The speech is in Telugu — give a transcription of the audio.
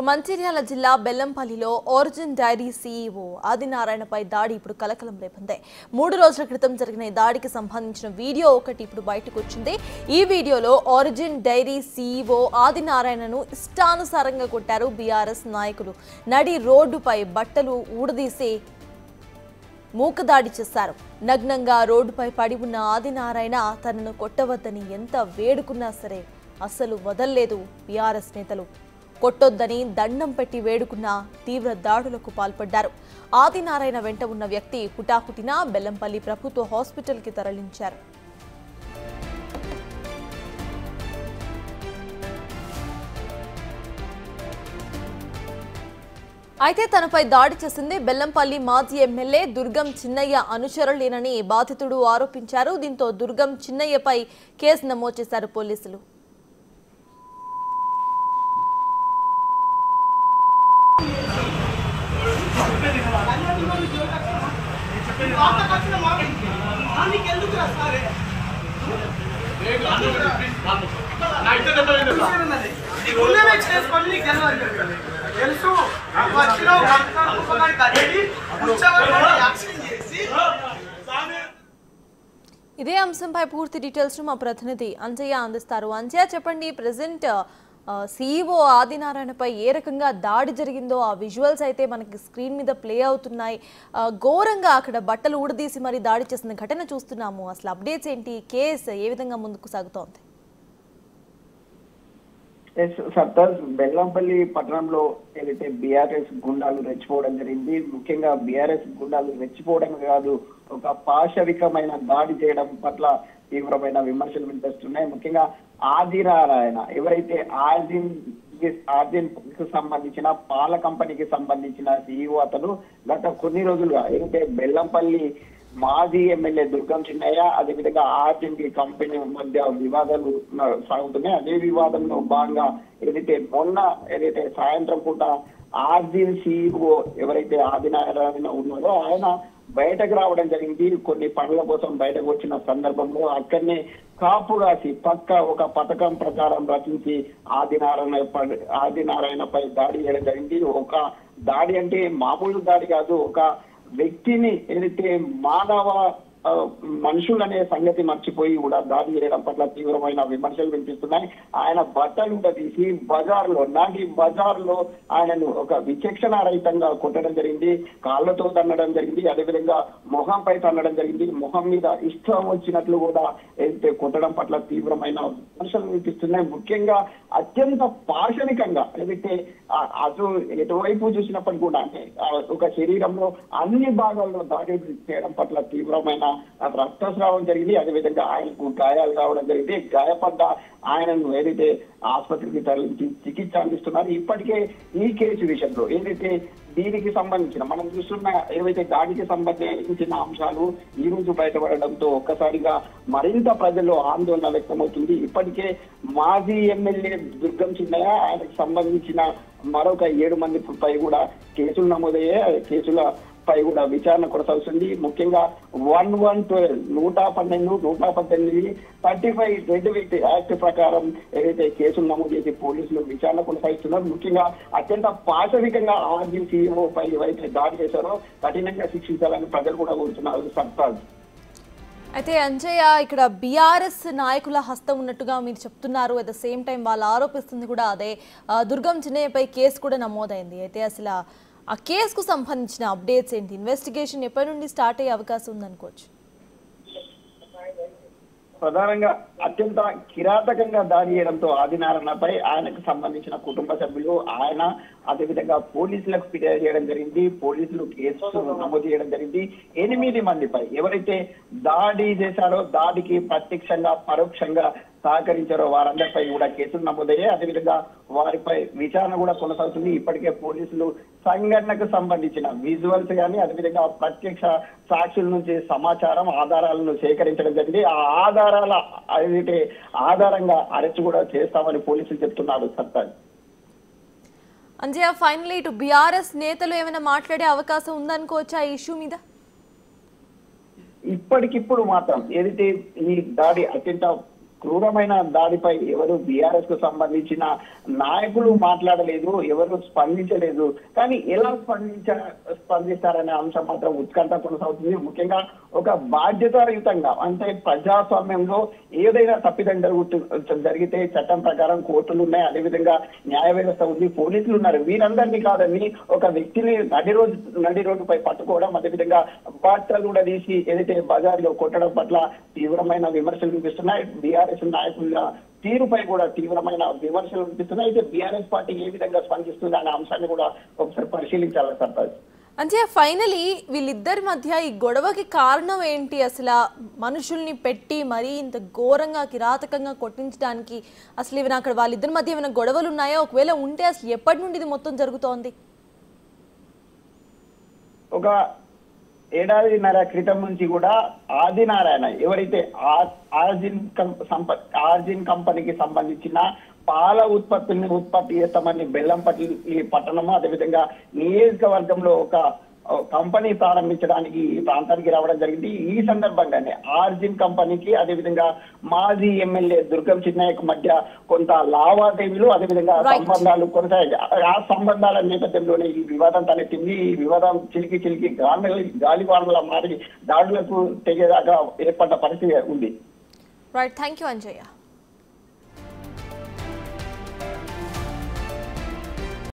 మంచిర్యాల జిల్లా బెల్లంపల్లిలో ఒరిజిన్ డైరీ సీఈఓ ఆదినారాయణపై దాడి ఇప్పుడు కలకలం రేపింది. 3 రోజుల క్రితం జరిగిన ఈ దాడికి సంబంధించిన వీడియో ఒకటి ఇప్పుడు బయటకు వచ్చింది. ఈ వీడియోలో ఒరిజిన్ డైరీ సీఈఓ ఆదినారాయణను ఇష్టానుసారంగా కొట్టారు బీఆర్ఎస్ నాయకులు. నడి రోడ్డుపై బట్టలు ఊడదీసి మూకదాడి చేశారు. నగ్నంగా రోడ్డుపై పడి ఉన్న ఆదినారాయణ తనను కొట్టవద్దని ఎంత వేడుకున్నా సరే అసలు వదల్లేదు బీఆర్ఎస్ నేతలు. కొట్టొద్దని దండం పెట్టి వేడుకున్న తీవ్ర దాడులకు పాల్పడ్డారు. ఆదినారాయణ వెంట ఉన్న వ్యక్తి హుటాహుటిన బెల్లంపల్లి ప్రభుత్వ హాస్పిటల్కి తరలించారు. అయితే తనపై దాడి చేసింది బెల్లంపల్లి మాజీ ఎమ్మెల్యే దుర్గం చిన్నయ్య అనుచరులేనని బాధితుడు ఆరోపించారు. దీంతో దుర్గం చిన్నయ్యపై కేసు నమోదు చేశారు పోలీసులు. ఇదే అంశంపై పూర్తి డీటెయిల్స్ మా ప్రతినిధి అంజయ్య అందిస్తారు. అంజయ్య, చెప్పండి, ప్రెసెంట్ సీఈఓ ఆదినారాయణపై ఏ రకంగా దాడి జరిగిందో ఆ విజువల్స్ అయితే మనకి స్క్రీన్ మీద ప్లే అవుతున్నాయి. ఘోరంగా అక్కడ బట్టలు ఊడదీసి మరి దాడి చేసిన ఘటన చూస్తున్నాము. అసలు అప్డేట్స్ ఏంటి? కేసు ఏ విధంగా ముందుకు సాగుతోంది? సర్తాజ్ బెల్లంపల్లి పట్టణంలో ఏదైతే బీఆర్ఎస్ గుండాలు రెచ్చిపోవడం జరిగింది. ముఖ్యంగా బీఆర్ఎస్ గుండాలు రెచ్చిపోవడం కాదు, ఒక పాశవికమైన దాడి చేయడం పట్ల తీవ్రమైన విమర్శలు వినిపిస్తున్నాయి. ముఖ్యంగా ఆదినారాయణ ఎవరైతే ఆర్జిన్ కు సంబంధించిన పాల కంపెనీకి సంబంధించిన సీఈఓ అతను గత కొన్ని రోజులుగా ఏదైతే బెల్లంపల్లి మాజీ ఎమ్మెల్యే దుర్గం చిన్నయ్య అదేవిధంగా ఆర్జిన్ కంపెనీ మధ్య వివాదాలు సాగుతున్నాయి. అదే వివాదంలో భాగంగా ఏదైతే సాయంత్రం పూట ఆర్జిన్ సీఈఓ ఎవరైతే ఆదినారాయణ ఉన్నారో ఆయన బయటకు రావడం జరిగింది. కొన్ని పనుల కోసం బయటకు వచ్చిన సందర్భంలో అక్కడనే కాపు రాసి పక్క ఒక పథకం ప్రకారం రచించి ఆదినారాయణపై దాడి చేయడం జరిగింది. ఒక దాడి అంటే మామూలు దాడి కాదు, ఒక వ్యక్తిని ఏదైతే మానవ మనుషులనే సంగతి మర్చిపోయి కూడా దాడి చేయడం పట్ల తీవ్రమైన విమర్శలు వినిపిస్తున్నాయి. ఆయన బట్టలు తీసి నాటి బజార్లో ఆయనను ఒక విచక్షణ రహితంగా కొట్టడం జరిగింది. కాళ్ళతో తన్నడం జరిగింది, అదేవిధంగా మొహంపై తన్నడం జరిగింది. మొహం మీద ఇష్టం వచ్చినట్లు కూడా ఏదైతే కొట్టడం పట్ల తీవ్రమైన విమర్శలు వినిపిస్తున్నాయి. ముఖ్యంగా అత్యంత పాషణికంగా ఏదైతే అటు ఎటువైపు చూసినప్పటికీ కూడా అంటే ఒక శరీరంలో అన్ని భాగాల్లో దాడి చేయడం పట్ల తీవ్రమైన రక్తస్రావం జరిగింది. అదేవిధంగా ఆయనకు గాయాలు కావడం జరిగింది. గాయపడ్డ ఆయనను ఏదైతే ఆసుపత్రికి తరలించి చికిత్స అందిస్తున్నారు. ఇప్పటికే ఈ కేసు విషయంలో ఏదైతే దీనికి సంబంధించిన మనం చూస్తున్న ఏవైతే దాడికి సంబంధించిన అంశాలు ఈ రోజు బయటపడడంతో ఒక్కసారిగా మరింత ప్రజల్లో ఆందోళన వ్యక్తమవుతుంది. ఇప్పటికే మాజీ ఎమ్మెల్యే దుర్గం చిన్నయ్య ఆయనకు సంబంధించిన మరొక 7 మందిపై కూడా కేసులు నమోదయ్యాయి. కేసులపై కూడా విచారణ కొనసాగుతుంది. ముఖ్యంగా 112, 112, 118, 35 రెడ్ విత్ యాక్ట్ ప్రకారం ఏదైతే కేసులు నమోదు చేసి పోలీసులు విచారణ కొనసాగిస్తున్నారు. ముఖ్యంగా అత్యంత పాశవికంగా ఆర్జిన్ సీఈఓ పై ఎవరైతే దాడి చేశారో కఠినంగా శిక్షించాలని ప్రజలు కూడా కోరుతున్నారు. సర్తాజ్. అయితే అంజయ్య, ఇక్కడ బీఆర్ఎస్ నాయకుల హస్తం ఉన్నట్టుగా మీరు చెప్తున్నారు. అట్ ద సేమ్ టైం వాళ్ళు ఆరోపిస్తుంది కూడా అదే. దుర్గం చిన్నయ్యపై కేసు కూడా నమోదైంది. అయితే అసలు ఆ కేసుకు సంబంధించిన అప్డేట్స్ ఏంటి? ఇన్వెస్టిగేషన్ ఎప్పటి నుండి స్టార్ట్ అయ్యే అవకాశం ఉందనుకోవచ్చు? ప్రధానంగా అత్యంత కిరాతకంగా దాడి చేయడంతో ఆదినారాయణపై ఆయనకు సంబంధించిన కుటుంబ సభ్యులు ఆయన అదేవిధంగా పోలీసులకు ఫిర్యాదు చేయడం జరిగింది. పోలీసులు కేసు నమోదు చేయడం జరిగింది. 8 మందిపై ఎవరైతే దాడి చేశారో, దాడికి ప్రత్యక్షంగా పరోక్షంగా సహకరించారో వారందరిపై కూడా కేసులు నమోదయ్యాయి. అదేవిధంగా వారిపై విచారణ కూడా కొనసాగుతుంది. ఇప్పటికే పోలీసులు సంఘటనకు సంబంధించిన విజువల్స్ కానీ అదేవిధంగా ప్రత్యక్ష సాక్షుల నుంచి సమాచారం ఆధారాలను సేకరించడం జరిగింది. ఆ ఆధారంగా అరెస్ట్ కూడా చేస్తామని పోలీసులు చెప్తున్నారు. సర్తాజ్. అంజయ్య, ఫైనల్లీ ఇటు బీఆర్ఎస్ నేతలు ఏమైనా మాట్లాడే అవకాశం ఉందనుకోవచ్చా ఈ ఇష్యూ మీద? ఇప్పటికిప్పుడు మాత్రం ఏదైతే ఈ దాడి అత్యంత క్రూరమైన దాడిపై ఎవరు బీఆర్ఎస్ కు సంబంధించిన నాయకులు మాట్లాడలేదు, ఎవరు స్పందించలేదు. కానీ ఎలా స్పందిస్తారనే అంశం మాత్రం ఉత్కంఠ కొనసాగుతుంది. ముఖ్యంగా ఒక బాధ్యతాయుతంగా అంటే ప్రజాస్వామ్యంలో ఏదైనా తప్పిదం జరిగితే చట్టం ప్రకారం కోర్టులు ఉన్నాయి, అదేవిధంగా న్యాయ వ్యవస్థ ఉంది, పోలీసులు ఉన్నారు. వీరందరినీ కాదని ఒక వ్యక్తిని నడి రోడ్డుపై పట్టుకోవడం, అదేవిధంగా బట్టలు కూడా తీసి ఏదైతే బజార్లో కొట్టడం పట్ల తీవ్రమైన విమర్శలు వినిపిస్తున్నాయి. బీఆర్ఎస్ నాయకుల తీరుపై కూడా తీవ్రమైన విమర్శలు వినిపిస్తున్నాయి. అయితే బీఆర్ఎస్ పార్టీ ఏ విధంగా స్పందిస్తుంది అనే అంశాన్ని కూడా ఒకసారి పరిశీలించాలి సర్తాజ్. అంటే ఫైనలీ వీళ్ళిద్దరి మధ్య ఈ గొడవకి కారణం ఏంటి? అసలు మనుషుల్ని పెట్టి మరీ ఇంత ఘోరంగా కిరాతకంగా కొట్టించడానికి అసలు ఏమైనా అక్కడ వాళ్ళిద్దరి మధ్య ఏమైనా గొడవలు ఉన్నాయో? ఒకవేళ ఉంటే అసలు ఎప్పటి నుండి ఇది మొత్తం జరుగుతోంది? ఒక ఏడాదిన్నర క్రితం నుంచి కూడా ఆదినారాయణ ఎవరైతే ఆర్జిన్ కంపెనీకి సంబంధించిన పాల ఉత్పత్తి చేస్తామని బెల్లంపల్లి పట్టణము అదేవిధంగా నియోజకవర్గంలో ఒక కంపెనీ ప్రారంభించడానికి ఈ ప్రాంతానికి రావడం జరిగింది. ఈ సందర్భంగానే ఆర్జిన్ కంపెనీకి అదేవిధంగా మాజీ ఎమ్మెల్యే దుర్గం చిన్నయ్యకు మధ్య కొంత లావాదేవీలు అదేవిధంగా సంబంధాలు కొనసాగాయి. ఆ సంబంధాల నేపథ్యంలోనే ఈ వివాదం తలెత్తింది. ఈ వివాదం చిలికి గాలివానలా మారి దాడులకు తెగేదాకా ఏర్పడ్డ పరిస్థితి ఉంది. Right, thank you Anjaiah.